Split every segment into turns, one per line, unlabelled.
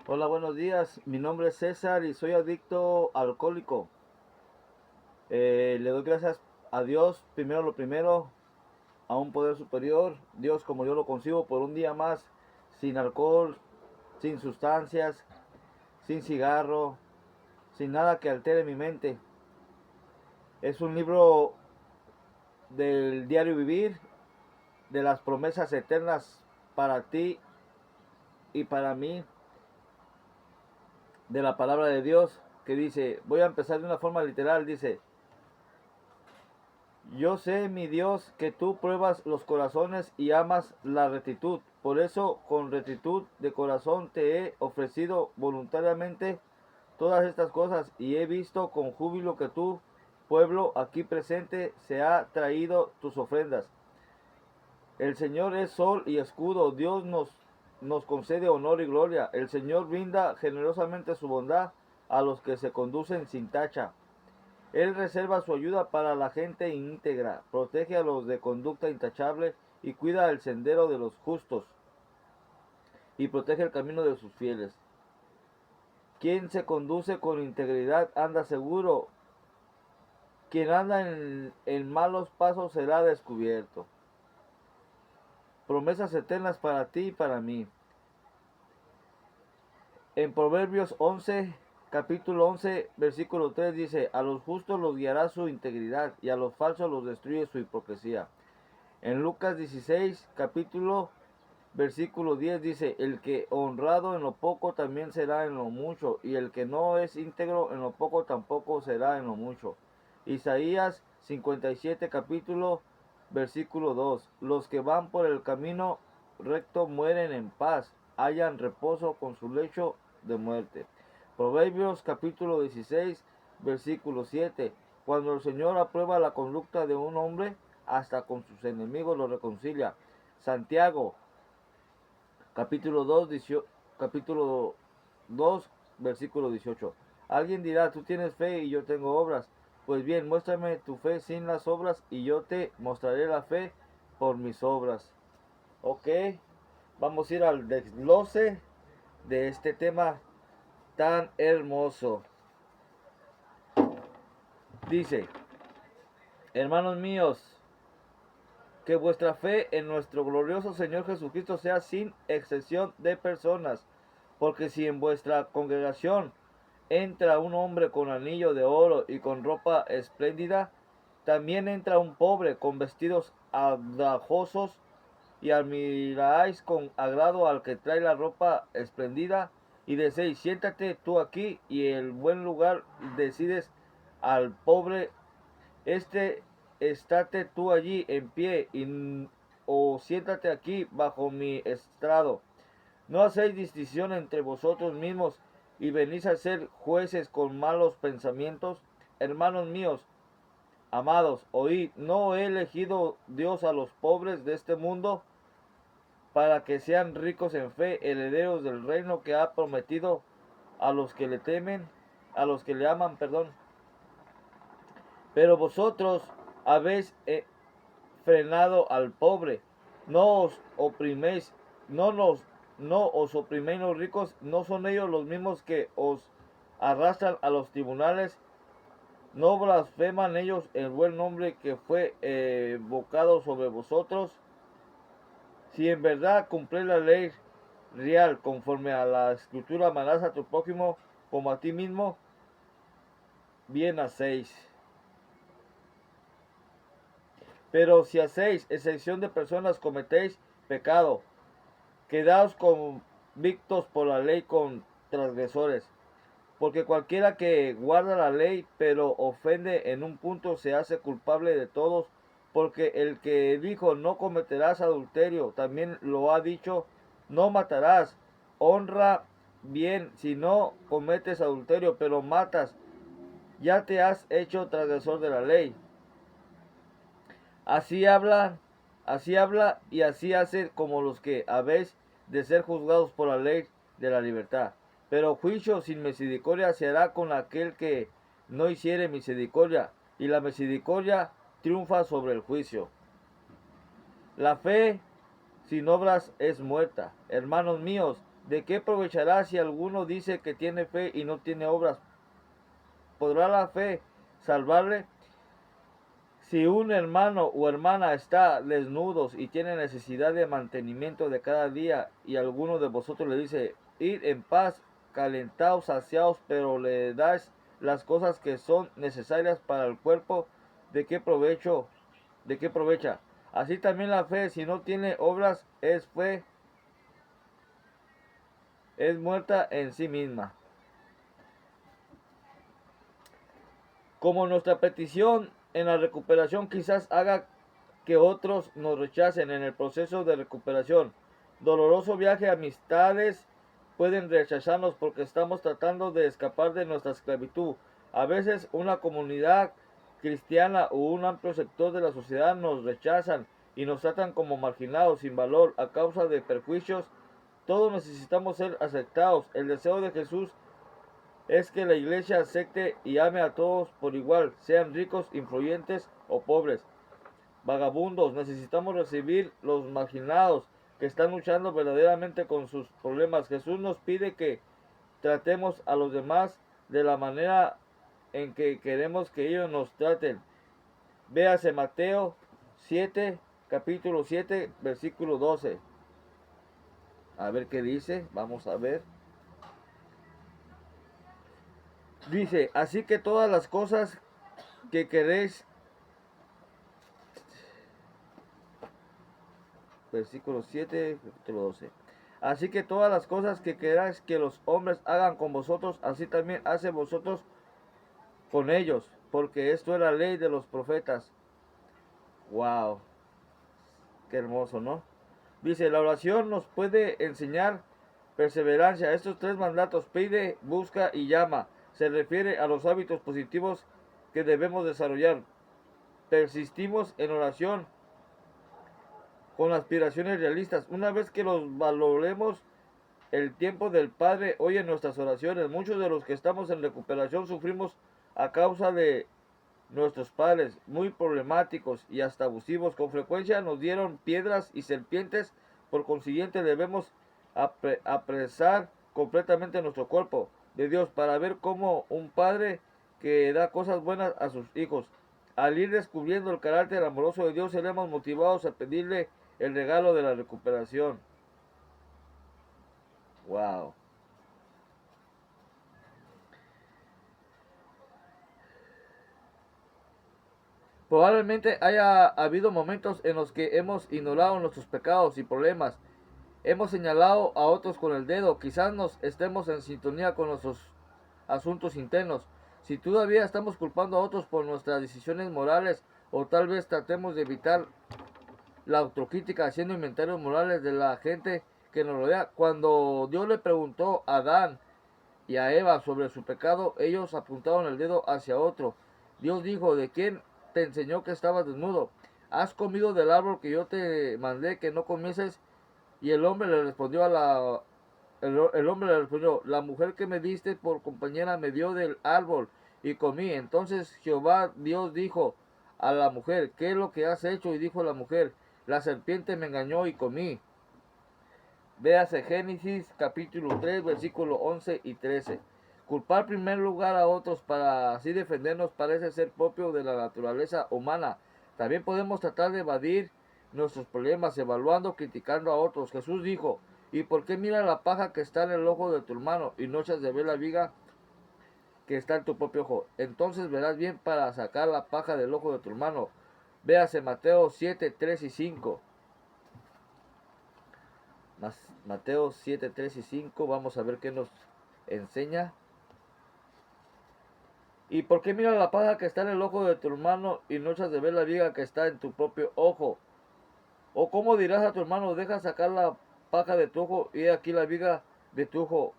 Hola, buenos días. Mi nombre es César y soy adicto alcohólico. Le doy gracias a Dios, primero lo primero, a un poder superior, Dios como yo lo concibo, por un día más, sin alcohol, sin sustancias, sin cigarro, sin nada que altere mi mente. Es un libro del diario vivir, de las promesas eternas para ti y para mí, de la palabra de Dios, que dice, voy a empezar de una forma literal, dice: yo sé, mi Dios, que tú pruebas los corazones y amas la rectitud. Por eso, con rectitud de corazón te he ofrecido voluntariamente todas estas cosas y he visto con júbilo que tu pueblo aquí presente se ha traído tus ofrendas. El Señor es sol y escudo. Dios nos concede honor y gloria. El Señor brinda generosamente su bondad a los que se conducen sin tacha. Él reserva su ayuda para la gente íntegra, protege a los de conducta intachable y cuida el sendero de los justos y protege el camino de sus fieles. Quien se conduce con integridad anda seguro, quien anda en malos pasos será descubierto. Promesas eternas para ti y para mí. En Proverbios 11, capítulo 11, versículo 3 dice: a los justos los guiará su integridad y a los falsos los destruye su hipocresía. En Lucas 16, capítulo versículo 10 dice: el que honrado en lo poco también será en lo mucho, y el que no es íntegro en lo poco tampoco será en lo mucho. Isaías 57, capítulo versículo 2: los que van por el camino recto mueren en paz, hallan reposo con su lecho de muerte. Proverbios capítulo 16, versículo 7: cuando el Señor aprueba la conducta de un hombre, hasta con sus enemigos lo reconcilia. Santiago capítulo 2, capítulo 2, versículo 18. Alguien dirá: tú tienes fe y yo tengo obras. Pues bien, muéstrame tu fe sin las obras y yo te mostraré la fe por mis obras. Ok, vamos a ir al desglose de este tema tan hermoso. Dice: hermanos míos, que vuestra fe en nuestro glorioso Señor Jesucristo sea sin excepción de personas, porque si en vuestra congregación entra un hombre con anillo de oro y con ropa espléndida, también entra un pobre con vestidos andrajosos, y admiráis con agrado al que trae la ropa esplendida, y decéis: siéntate tú aquí, y el buen lugar decides al pobre: este estate tú allí en pie, o siéntate aquí bajo mi estrado. No hacéis distinción entre vosotros mismos y venís a ser jueces con malos pensamientos. Hermanos míos, amados, oíd: no he elegido Dios a los pobres de este mundo para que sean ricos en fe, herederos del reino que ha prometido a los que le temen, a los que le aman, perdón. Pero vosotros habéis frenado al pobre. No os opriméis, no nos, no os opriméis los ricos, no son ellos los mismos que os arrastran a los tribunales. No blasfeman ellos el buen nombre que fue evocado sobre vosotros. Si en verdad cumplís la ley real conforme a la escritura, amarás a tu prójimo como a ti mismo, bien hacéis. Pero si hacéis excepción de personas, cometéis pecado. Quedaos convictos por la ley con transgresores. Porque cualquiera que guarda la ley pero ofende en un punto se hace culpable de todos. Porque el que dijo: no cometerás adulterio, también lo ha dicho: no matarás. Honra bien si no cometes adulterio, pero matas, ya te has hecho transgresor de la ley. Así habla, así habla y así hace como los que habéis de ser juzgados por la ley de la libertad. Pero juicio sin misericordia se hará con aquel que no hiciere misericordia, y la misericordia triunfa sobre el juicio. La fe sin obras es muerta. Hermanos míos, ¿De qué aprovechará si alguno dice que tiene fe y no tiene obras? ¿Podrá la fe salvarle? Si un hermano o hermana está desnudos y tiene necesidad de mantenimiento de cada día, y alguno de vosotros le dice, id en paz, calentaos, saciaos, pero le dais las cosas que son necesarias para el cuerpo, ¿de qué provecho? ¿De qué provecha? Así también la fe, si no tiene obras, es fe, es muerta en sí misma. Como nuestra petición en la recuperación quizás haga que otros nos rechacen en el proceso de recuperación. Doloroso viaje, amistades pueden rechazarnos porque estamos tratando de escapar de nuestra esclavitud. A veces una comunidad cristiana o un amplio sector de la sociedad nos rechazan y nos tratan como marginados sin valor a causa de perjuicios. Todos necesitamos ser aceptados. El deseo de Jesús es que la iglesia acepte y ame a todos por igual, sean ricos, influyentes o pobres, vagabundos. Necesitamos recibir los marginados que están luchando verdaderamente con sus problemas. Jesús nos pide que tratemos a los demás de la manera en que queremos que ellos nos traten. Véase Mateo 7, capítulo 7, versículo 12. A ver qué dice, vamos a ver. Dice, así que todas las cosas que queréis, versículo 7, capítulo 12. Así que todas las cosas que queráis que los hombres hagan con vosotros, así también hace vosotros con ellos, porque esto es la ley de los profetas. Wow, qué hermoso, ¿no? Dice, la oración nos puede enseñar perseverancia. Estos tres mandatos, pide, busca y llama, se refiere a los hábitos positivos que debemos desarrollar. Persistimos en oración con aspiraciones realistas. Una vez que los valoremos, el tiempo del Padre oye nuestras oraciones. Muchos de los que estamos en recuperación sufrimos a causa de nuestros padres, muy problemáticos y hasta abusivos. Con frecuencia nos dieron piedras y serpientes. Por consiguiente debemos apresar completamente nuestro cuerpo de Dios para ver cómo un padre que da cosas buenas a sus hijos. Al ir descubriendo el carácter amoroso de Dios, seremos motivados a pedirle el regalo de la recuperación. Wow. Probablemente haya habido momentos en los que hemos ignorado nuestros pecados y problemas. Hemos señalado a otros con el dedo. Quizás nos estemos en sintonía con nuestros asuntos internos. Si todavía estamos culpando a otros por nuestras decisiones morales, o tal vez tratemos de evitar la autocrítica haciendo inventarios morales de la gente que nos rodea. Cuando Dios le preguntó a Adán y a Eva sobre su pecado, ellos apuntaron el dedo hacia otro. Dios dijo, ¿de quién te enseñó que estabas desnudo? ¿Has comido del árbol que yo te mandé que no comieses? Y el hombre le respondió el hombre le respondió, la mujer que me diste por compañera me dio del árbol y comí. Entonces Jehová Dios dijo a la mujer, ¿qué es lo que has hecho? Y dijo la mujer, la serpiente me engañó y comí. Véase Génesis capítulo 3, versículos 11 y 13. Culpar en primer lugar a otros para así defendernos parece ser propio de la naturaleza humana. También podemos tratar de evadir nuestros problemas evaluando, criticando a otros. Jesús dijo, ¿y por qué mira la paja que está en el ojo de tu hermano y no echas de ver la viga que está en tu propio ojo? Entonces verás bien para sacar la paja del ojo de tu hermano. Véase Mateo 7, 3 y 5. Mateo 7, 3 y 5. Vamos a ver qué nos enseña. ¿Y por qué mira la paja que está en el ojo de tu hermano y no echas de ver la viga que está en tu propio ojo? ¿O cómo dirás a tu hermano, deja sacar la paja de tu ojo y aquí la viga de tu ojo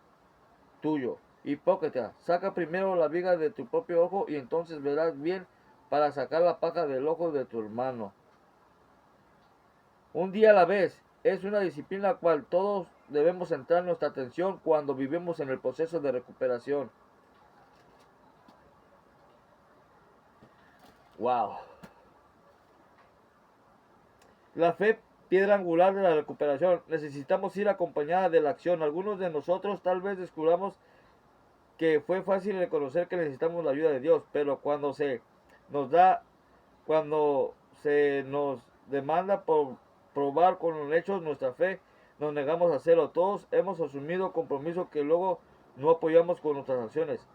tuyo? Hipócrita, saca primero la viga de tu propio ojo y entonces verás bien para sacar la paja del ojo de tu hermano. Un día a la vez es una disciplina a la cual todos debemos centrar nuestra atención cuando vivimos en el proceso de recuperación. Wow. La fe piedra angular de la recuperación. Necesitamos ir acompañada de la acción. Algunos de nosotros tal vez descubramos que fue fácil reconocer que necesitamos la ayuda de Dios, pero nos da, cuando se nos demanda por probar con los hechos nuestra fe, nos negamos a hacerlo. Todos hemos asumido compromisos que luego no apoyamos con nuestras acciones.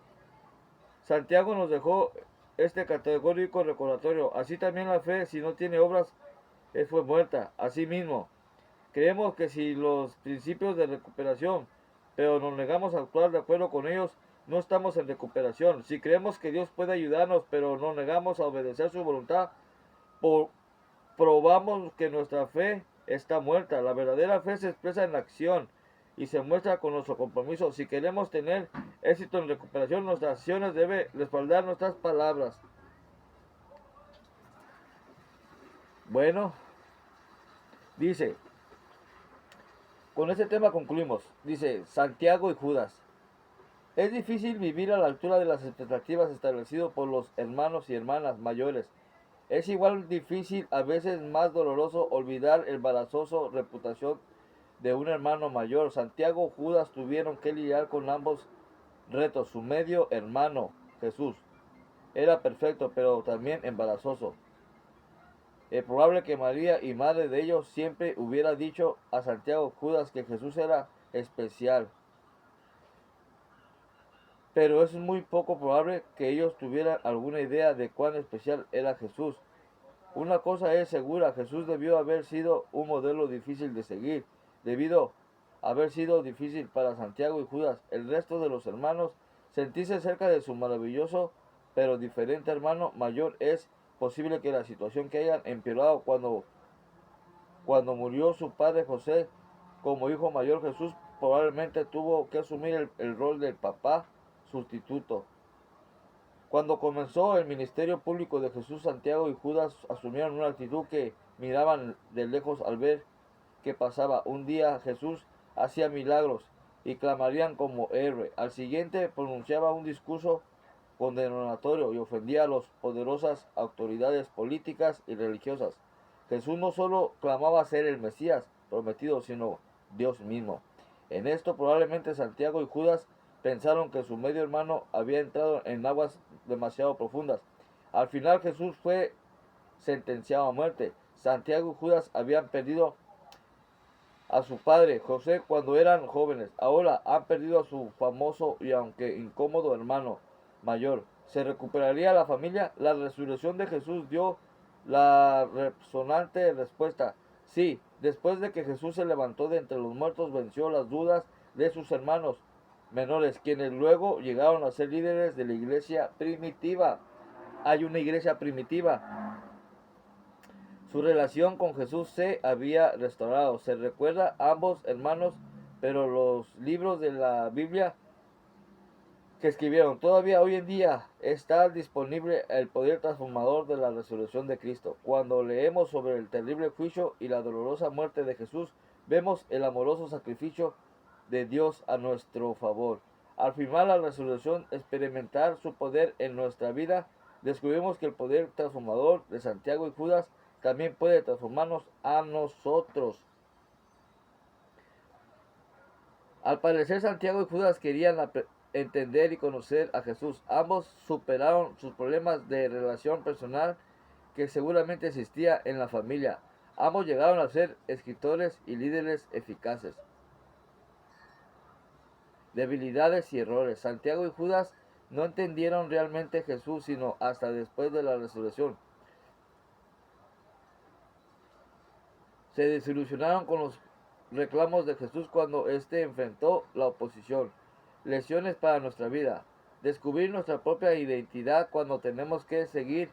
Santiago nos dejó este categórico recordatorio. Así también la fe, si no tiene obras, fue muerta. Asimismo, creemos que si los principios de recuperación, pero nos negamos a actuar de acuerdo con ellos, no estamos en recuperación. Si creemos que Dios puede ayudarnos, pero nos negamos a obedecer su voluntad, probamos que nuestra fe está muerta. La verdadera fe se expresa en la acción y se muestra con nuestro compromiso. Si queremos tener éxito en recuperación, nuestras acciones deben respaldar nuestras palabras. Bueno, dice, con este tema concluimos. Dice, Santiago y Judas. Es difícil vivir a la altura de las expectativas establecidas por los hermanos y hermanas mayores. Es igual difícil, a veces más doloroso, olvidar el embarazoso reputación de un hermano mayor. Santiago y Judas tuvieron que lidiar con ambos retos. Su medio hermano, Jesús, era perfecto, pero también embarazoso. Es probable que María y madre de ellos siempre hubiera dicho a Santiago y Judas que Jesús era especial. Pero es muy poco probable que ellos tuvieran alguna idea de cuán especial era Jesús. Una cosa es segura, Jesús debió haber sido un modelo difícil de seguir, debido a haber sido difícil para Santiago y Judas. El resto de los hermanos sentirse cerca de su maravilloso pero diferente hermano mayor. Es posible que la situación que hayan empeorado cuando murió su padre José. Como hijo mayor, Jesús probablemente tuvo que asumir el rol del papá sustituto. Cuando comenzó el ministerio público de Jesús, Santiago y Judas asumieron una actitud que miraban de lejos al ver qué pasaba. Un día Jesús hacía milagros y clamarían como héroe. Al siguiente pronunciaba un discurso condenatorio y ofendía a las poderosas autoridades políticas y religiosas. Jesús no solo clamaba ser el Mesías prometido, sino Dios mismo. En esto probablemente Santiago y Judas pensaron que su medio hermano había entrado en aguas demasiado profundas. Al final Jesús fue sentenciado a muerte. Santiago y Judas habían perdido a su padre José cuando eran jóvenes. Ahora han perdido a su famoso y aunque incómodo hermano mayor. ¿Se recuperaría la familia? La resurrección de Jesús dio la resonante respuesta. Sí, después de que Jesús se levantó de entre los muertos, venció las dudas de sus hermanos menores, quienes luego llegaron a ser líderes de la iglesia primitiva. Hay una iglesia primitiva. Su relación con Jesús se había restaurado. Se recuerda a ambos hermanos, pero los libros de la Biblia que escribieron todavía hoy en día está disponible el poder transformador de la resurrección de Cristo. Cuando leemos sobre el terrible juicio y la dolorosa muerte de Jesús, vemos el amoroso sacrificio de Dios a nuestro favor. Al firmar la resurrección, experimentar su poder en nuestra vida, descubrimos que el poder transformador de Santiago y Judas también puede transformarnos a nosotros. Al parecer, Santiago y Judas querían entender y conocer a Jesús. Ambos superaron sus problemas de relación personal que seguramente existía en la familia. Ambos llegaron a ser escritores y líderes eficaces. Debilidades y errores. Santiago y Judas no entendieron realmente a Jesús sino hasta después de la resurrección. Se desilusionaron con los reclamos de Jesús cuando éste enfrentó la oposición. Lecciones para nuestra vida. Descubrir nuestra propia identidad cuando tenemos que seguir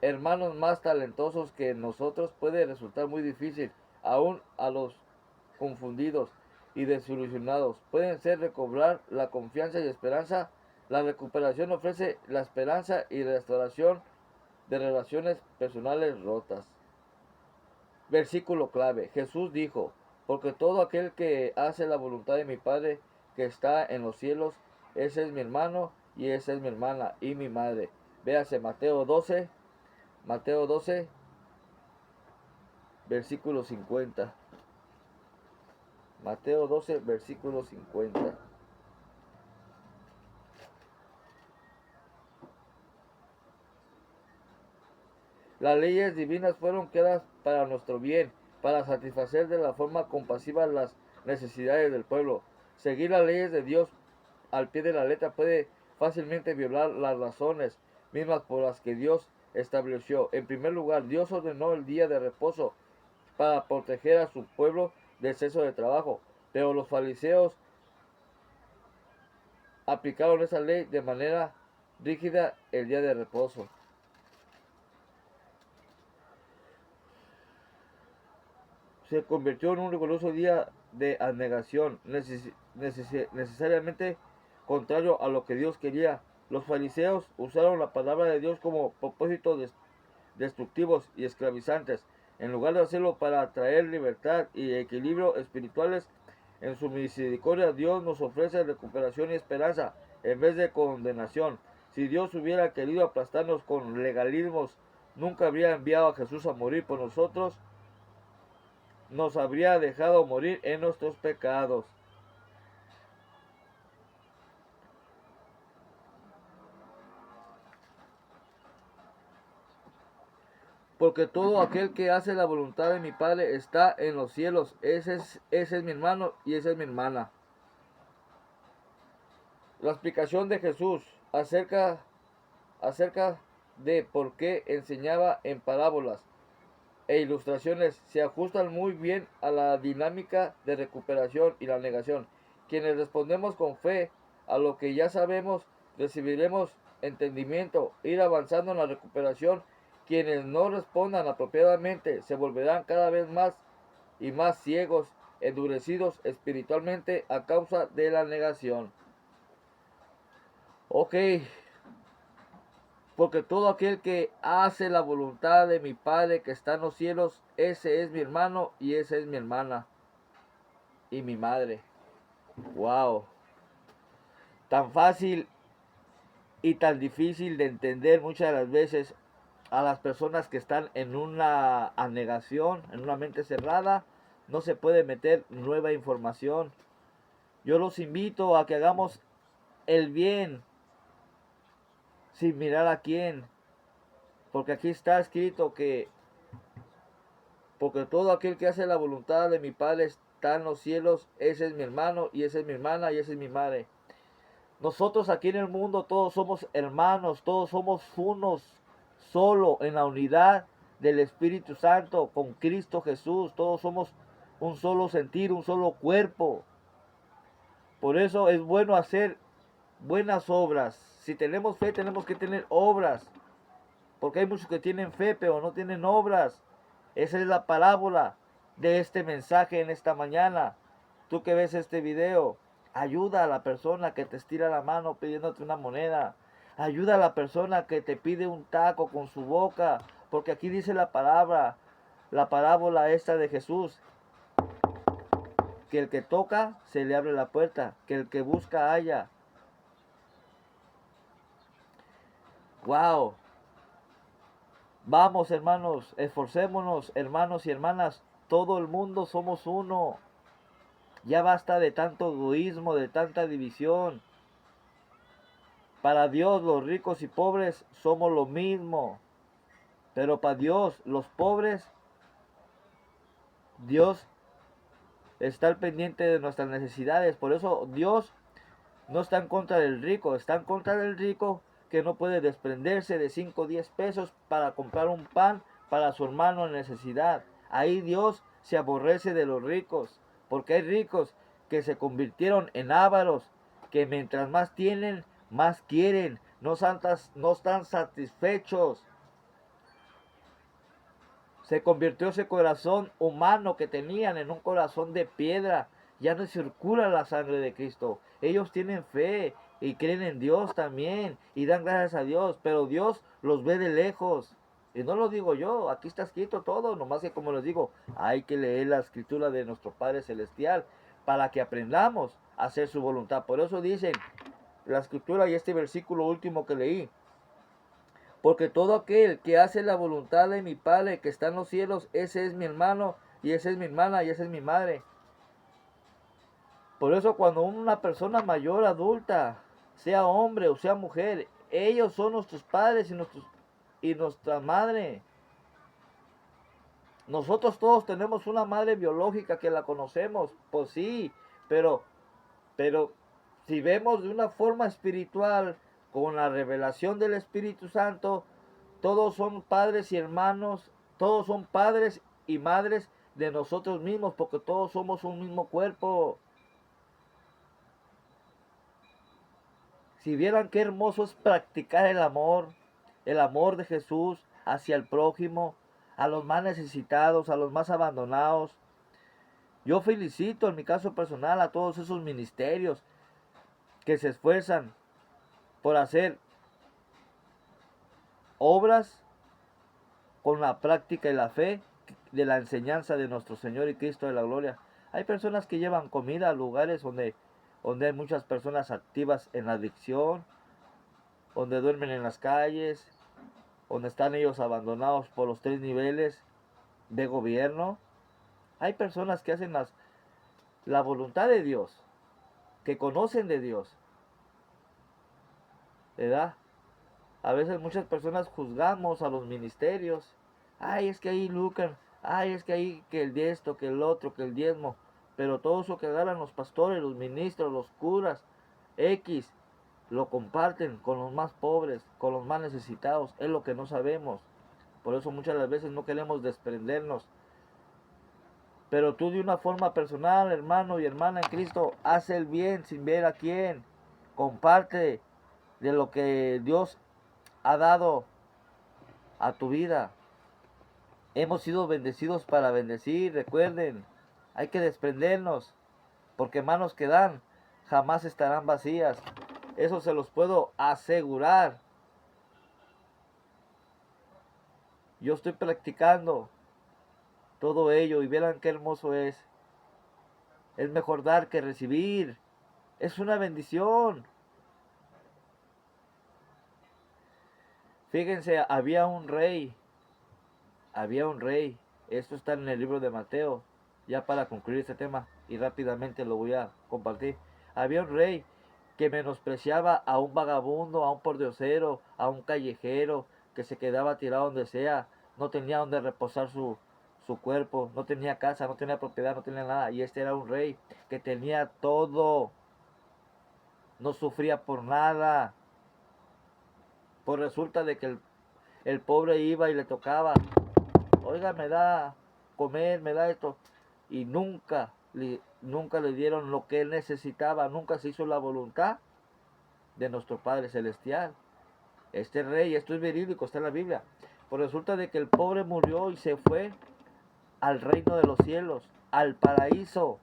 hermanos más talentosos que nosotros puede resultar muy difícil. Aún a los confundidos y desilusionados pueden ser recobrar la confianza y esperanza. La recuperación ofrece la esperanza y restauración de relaciones personales rotas. Versículo clave. Jesús dijo, porque todo aquel que hace la voluntad de mi Padre que está en los cielos, ese es mi hermano y esa es mi hermana y mi madre. Véase Mateo 12, versículo 50. Mateo 12, versículo 50. Las leyes divinas fueron creadas para nuestro bien, para satisfacer de la forma compasiva las necesidades del pueblo. Seguir las leyes de Dios al pie de la letra puede fácilmente violar las razones mismas por las que Dios estableció. En primer lugar, Dios ordenó el día de reposo para proteger a su pueblo del exceso de trabajo, pero los fariseos aplicaron esa ley de manera rígida el día de reposo. Se convirtió en un riguroso día de abnegación, necesariamente contrario a lo que Dios quería. Los fariseos usaron la palabra de Dios como propósitos destructivos y esclavizantes, en lugar de hacerlo para traer libertad y equilibrio espirituales. En su misericordia Dios nos ofrece recuperación y esperanza en vez de condenación. Si Dios hubiera querido aplastarnos con legalismos, nunca habría enviado a Jesús a morir por nosotros, nos habría dejado morir en nuestros pecados. Porque todo aquel que hace la voluntad de mi Padre está en los cielos. Ese es mi hermano y esa es mi hermana. La explicación de Jesús acerca de por qué enseñaba en parábolas e ilustraciones se ajustan muy bien a la dinámica de recuperación y la negación. Quienes respondemos con fe a lo que ya sabemos, recibiremos entendimiento, ir avanzando en la recuperación. Quienes no respondan apropiadamente se volverán cada vez más y más ciegos, endurecidos espiritualmente a causa de la negación. Ok, porque todo aquel que hace la voluntad de mi Padre que está en los cielos, ese es mi hermano y esa es mi hermana y mi madre. Wow, tan fácil y tan difícil de entender muchas de las veces a las personas que están en una anegación, en una mente cerrada. No se puede meter nueva información. Yo los invito a que hagamos el bien sin mirar a quién, porque aquí está escrito que porque todo aquel que hace la voluntad de mi Padre está en los cielos. Ese es mi hermano y esa es mi hermana y esa es mi madre. Nosotros aquí en el mundo todos somos hermanos, todos somos unos solo en la unidad del Espíritu Santo con Cristo Jesús. Todos somos un solo sentir, un solo cuerpo. Por eso es bueno hacer buenas obras. Si tenemos fe, tenemos que tener obras. Porque hay muchos que tienen fe, pero no tienen obras. Esa es la parábola de este mensaje en esta mañana. Tú que ves este video, ayuda a la persona que te estira la mano pidiéndote una moneda. Ayuda a la persona que te pide un taco con su boca. Porque aquí dice la parábola esta de Jesús. Que el que toca, se le abre la puerta. Que el que busca, halla. ¡Wow! Vamos, hermanos, esforcémonos, hermanos y hermanas. Todo el mundo somos uno. Ya basta de tanto egoísmo, de tanta división. Para Dios los ricos y pobres somos lo mismo. Pero para Dios los pobres, Dios está al pendiente de nuestras necesidades. Por eso Dios no está en contra del rico, está en contra del rico que no puede desprenderse de 5 o 10 pesos para comprar un pan para su hermano en necesidad. Ahí Dios se aborrece de los ricos, porque hay ricos que se convirtieron en ávaros, que mientras más tienen, más quieren, no están satisfechos. Se convirtió ese corazón humano que tenían en un corazón de piedra. Ya no circula la sangre de Cristo. Ellos tienen fe y creen en Dios también y dan gracias a Dios, pero Dios los ve de lejos. Y no lo digo yo, aquí está escrito todo, nomás que como les digo, hay que leer la escritura de nuestro Padre Celestial para que aprendamos a hacer su voluntad. Por eso dicen la escritura y este versículo último que leí, Porque todo aquel que hace la voluntad de mi Padre que está en los cielos, ese es mi hermano, y esa es mi hermana, y esa es mi madre. Por eso cuando una persona mayor, adulta, sea hombre o sea mujer, ellos son nuestros padres y nuestra madre. Nosotros todos tenemos una madre biológica que la conocemos, pues sí, pero, pero si vemos de una forma espiritual, con la revelación del Espíritu Santo, todos son padres y hermanos, todos son padres y madres de nosotros mismos, porque todos somos un mismo cuerpo. Si vieran qué hermoso es practicar el amor de Jesús hacia el prójimo, a los más necesitados, a los más abandonados. Yo felicito en mi caso personal a todos esos ministerios que se esfuerzan por hacer obras con la práctica y la fe de la enseñanza de nuestro Señor y Cristo de la gloria. Hay personas que llevan comida a lugares donde hay muchas personas activas en la adicción, donde duermen en las calles, donde están ellos abandonados por los 3 niveles de gobierno. Hay personas que hacen la voluntad de Dios, que conocen de Dios, ¿verdad? A veces muchas personas juzgamos a los ministerios. Ay, es que ahí lucran. Ay, es que ahí que el esto, que el otro, que el diezmo. Pero todo eso que agarran los pastores, los ministros, los curas, X, lo comparten con los más pobres, con los más necesitados. Es lo que no sabemos. Por eso muchas de las veces no queremos desprendernos. Pero tú de una forma personal, hermano y hermana en Cristo, haz el bien sin ver a quién. Comparte de lo que Dios ha dado a tu vida. Hemos sido bendecidos para bendecir, recuerden, hay que desprendernos, porque manos que dan jamás estarán vacías. Eso se los puedo asegurar. Yo estoy practicando todo ello y verán qué hermoso es. Es mejor dar que recibir. Es una bendición. Fíjense, había un rey, esto está en el libro de Mateo, ya para concluir este tema, y rápidamente lo voy a compartir. Había un rey que menospreciaba a un vagabundo, a un pordiosero, a un callejero, que se quedaba tirado donde sea, no tenía donde reposar su cuerpo, no tenía casa, no tenía propiedad, no tenía nada, y este era un rey que tenía todo, no sufría por nada. Pues resulta de que el pobre iba y le tocaba, oiga, me da comer, me da esto, y nunca le dieron lo que él necesitaba, nunca se hizo la voluntad de nuestro Padre Celestial. Este rey, esto es verídico, está en la Biblia. Pues resulta de que el pobre murió y se fue al reino de los cielos, al paraíso.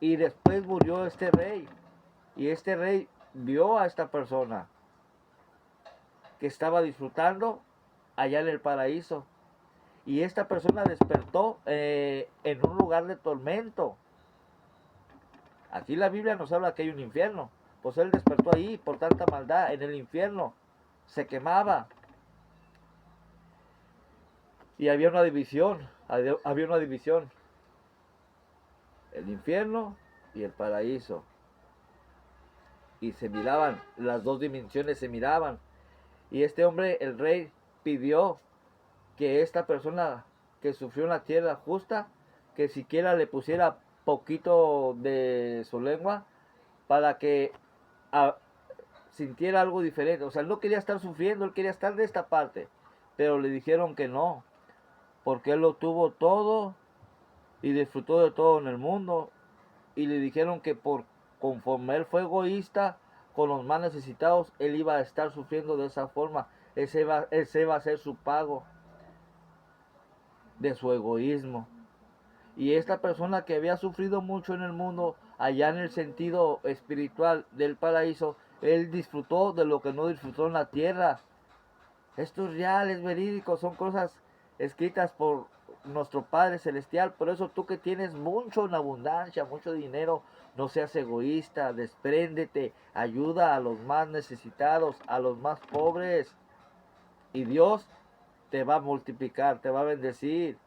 Y después murió este rey. Y este rey vio a esta persona que estaba disfrutando allá en el paraíso. Y esta persona despertó en un lugar de tormento. Aquí la Biblia nos habla que hay un infierno. Pues él despertó ahí por tanta maldad en el infierno. Se quemaba. Y había una división. Había una división. El infierno y el paraíso. Y se miraban. Las dos dimensiones se miraban. Y este hombre, el rey, pidió que esta persona que sufrió en la tierra justa, que siquiera le pusiera poquito de su lengua para que sintiera algo diferente. O sea, él no quería estar sufriendo, él quería estar de esta parte. Pero le dijeron que no, porque él lo tuvo todo y disfrutó de todo en el mundo. Y le dijeron que conforme él fue egoísta con los más necesitados, él iba a estar sufriendo de esa forma. Ese iba a ser su pago de su egoísmo. Y esta persona que había sufrido mucho en el mundo, allá en el sentido espiritual del paraíso, él disfrutó de lo que no disfrutó en la tierra. Esto es real, es verídico, son cosas escritas por nuestro Padre Celestial. Por eso tú que tienes mucho en abundancia, mucho dinero, no seas egoísta, despréndete, ayuda a los más necesitados, a los más pobres. Y Dios te va a multiplicar, te va a bendecir.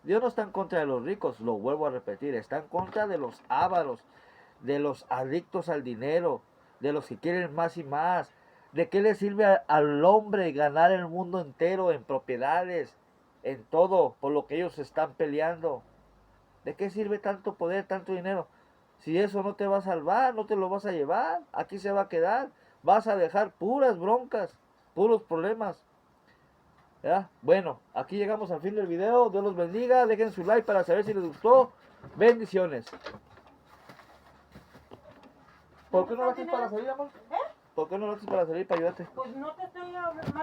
Dios no está en contra de los ricos, lo vuelvo a repetir, está en contra de los ávaros, de los adictos al dinero, de los que quieren más y más. ¿De qué le sirve al hombre ganar el mundo entero en propiedades, en todo, por lo que ellos están peleando? ¿De qué sirve tanto poder, tanto dinero? Si eso no te va a salvar, no te lo vas a llevar, aquí se va a quedar, vas a dejar puras broncas, puros problemas. ¿Ya? Bueno, aquí llegamos al fin del video. Dios los bendiga. Dejen su like para saber si les gustó. Bendiciones. ¿Por qué no lo haces para salir, amor?
¿Eh?
¿Por qué no lo haces para salir para ayudarte?
Pues no te estoy hablando.